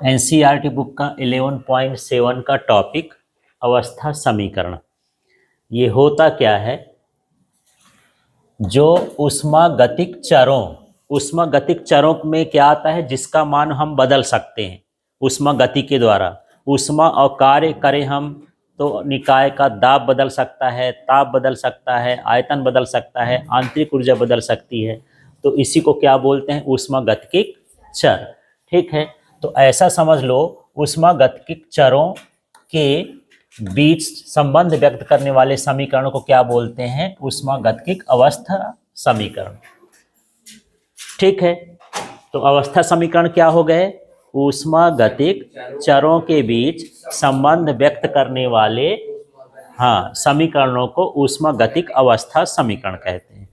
NCERT book का 11.7 का topic अवस्था समीकरण। ये होता क्या है, जो उष्मागतिक चरों में क्या आता है जिसका मान हम बदल सकते हैं उष्मा गति के द्वारा। उष्मा और कार्य करें हम तो निकाय का दाब बदल सकता है, ताप बदल सकता है, आयतन बदल सकता है, आंतरिक ऊर्जा बदल सकती है। तो इसी को क्या बोलते हैं, उष्मागतिक चर। ठीक है, तो ऐसा समझ लो, उष्मागतिक चरों के बीच संबंध व्यक्त करने वाले समीकरण को क्या बोलते हैं, उष्मागतिक अवस्था समीकरण। ठीक है, तो अवस्था समीकरण क्या हो गए, उष्मागतिक चरों के बीच संबंध व्यक्त करने वाले समीकरणों को उष्मागतिक अवस्था समीकरण कहते हैं।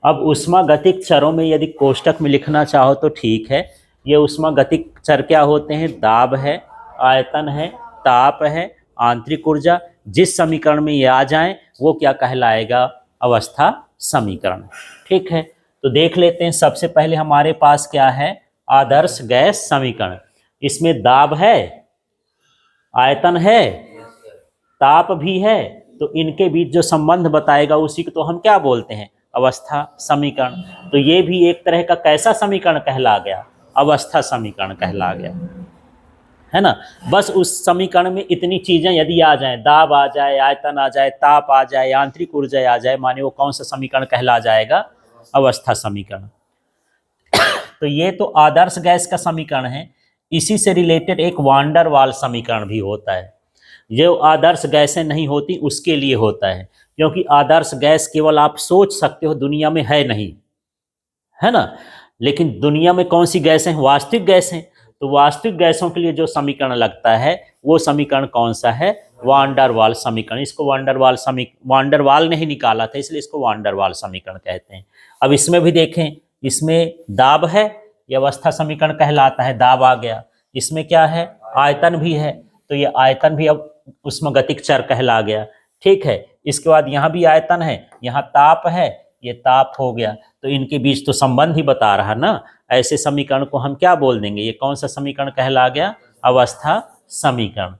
अब उष्मागतिक चरों में यदि कोष्टक में लिखना चाहो तो ठीक है। ये उष्मागतिक चर क्या होते हैं, दाब है, आयतन है, ताप है, आंतरिक ऊर्जा। जिस समीकरण में ये आ जाएं वो क्या कहलाएगा, अवस्था समीकरण। ठीक है, तो देख लेते हैं। सबसे पहले हमारे पास क्या है, आदर्श गैस समीकरण। इसमें दाब है, आयतन है, ताप भी है, तो इनके बीच जो संबंध बताएगा उसी को तो हम क्या बोलते हैं, अवस्था समीकरण। तो ये भी एक तरह का कैसा समीकरण कहला गया, अवस्था समीकरण कहला गया, है ना। बस उस समीकरण में इतनी चीजें यदि आ जाएं, दाब आ जाए, आयतन आ जाए, ताप आ जाए, आंतरिक ऊर्जा आ जाए, माने वो कौन सा समीकरण कहला जाएगा, अवस्था समीकरण। तो ये तो आदर्श गैस का समीकरण है। इसी से रिलेटेड एक वांडर वाल समीकरण भी होता है, जो आदर्श गैसें नहीं होती उसके लिए होता है। क्योंकि आदर्श गैस केवल आप सोच सकते हो, दुनिया में है नहीं, है ना। लेकिन दुनिया में कौन सी गैसें हैं, वास्तविक गैसें। तो वास्तविक गैसों के लिए जो समीकरण लगता है वो समीकरण कौन सा है, वांडर वाल समीकरण। इसको वांडर वाल ने ही निकाला था, इसलिए इसको वांडर वाल समीकरण कहते हैं। अब इसमें भी देखें, इसमें दाब है, यह अवस्था समीकरण कहलाता है, दाब आ गया। इसमें क्या है, आयतन भी है, तो ये आयतन भी अब उष्मागतिक चर कहला गया। ठीक है, इसके बाद यहाँ भी आयतन है, यहाँ ताप है, ये ताप हो गया। तो इनके बीच तो संबंध ही बता रहा ना। ऐसे समीकरण को हम क्या बोल देंगे, ये कौन सा समीकरण कहला गया, अवस्था समीकरण।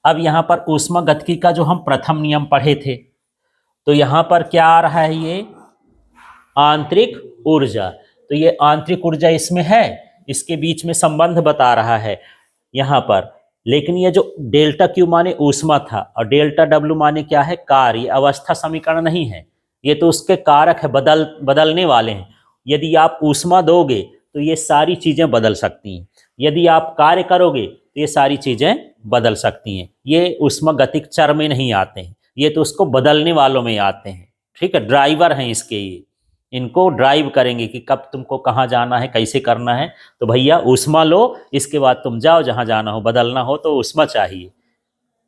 अब यहाँ पर उष्मागतिकी का जो हम प्रथम नियम पढ़े थे, तो यहाँ पर क्या आ रहा है, ये आंतरिक ऊर्जा। तो ये आंतरिक ऊर्जा इसमें है, इसके बीच में संबंध बता रहा है यहाँ पर। लेकिन ये जो डेल्टा क्यू माने ऊष्मा था और डेल्टा डब्ल्यू माने क्या है, कार्य, ये अवस्था समीकरण नहीं है, ये तो उसके कारक है, बदलने वाले हैं। यदि आप ऊष्मा दोगे तो ये सारी चीजें बदल सकती हैं, यदि आप कार्य करोगे तो ये सारी चीजें बदल सकती हैं। ये उष्मागतिक चर में नहीं आते हैं, ये तो उसको बदलने वालों में आते हैं। ठीक है, ड्राइवर हैं इसके, ये इनको ड्राइव करेंगे कि कब तुमको कहाँ जाना है, कैसे करना है। तो भैया ऊष्मा लो, इसके बाद तुम जाओ जहाँ जाना हो, बदलना हो तो ऊष्मा चाहिए।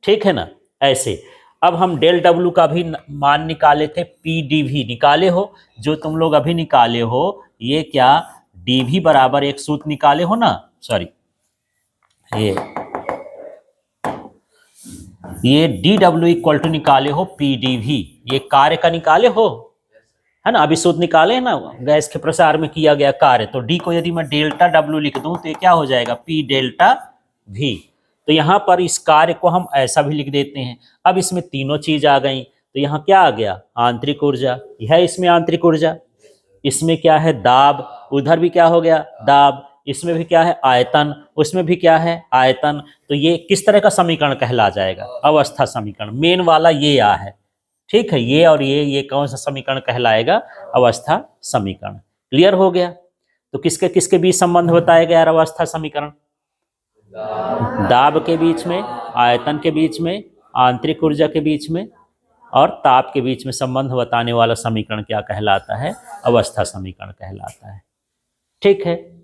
ठीक है ना, ऐसे। अब हम डेल डब्ल्यू का भी मान निकाले थे, पी डी भी निकाले हो, जो तुम लोग अभी निकाले हो, ये क्या डी भी बराबर एक सूत्र निकाले हो ना, सॉरी, ये डी डब्ल्यू इक्वल टू निकाले हो पी डी भी, ये कार्य का निकाले हो, है ना। अभी सूत्र निकाले ना, गैस के प्रसार में किया गया कार्य। तो डी को यदि मैं डेल्टा डब्ल्यू लिख दूं तो ये क्या हो जाएगा, पी डेल्टा भी। तो यहाँ पर इस कार्य को हम ऐसा भी लिख देते हैं। अब इसमें तीनों चीज आ गई, तो यहाँ क्या आ गया, आंतरिक ऊर्जा, यह इसमें आंतरिक ऊर्जा, इसमें क्या है दाब, उधर भी क्या हो गया दाब, इसमें भी क्या है आयतन, उसमें भी क्या है आयतन। तो ये किस तरह का समीकरण कहला जाएगा, अवस्था समीकरण। मेन वाला ये आ है, ठीक है, ये और ये कौन सा समीकरण कहलाएगा, अवस्था समीकरण। क्लियर हो गया। तो किसके किसके बीच संबंध बताया गया अवस्था समीकरण, दाब के बीच में, आयतन के बीच में, आंतरिक ऊर्जा के बीच में और ताप के बीच में संबंध बताने वाला समीकरण क्या कहलाता है, अवस्था समीकरण कहलाता है। ठीक है।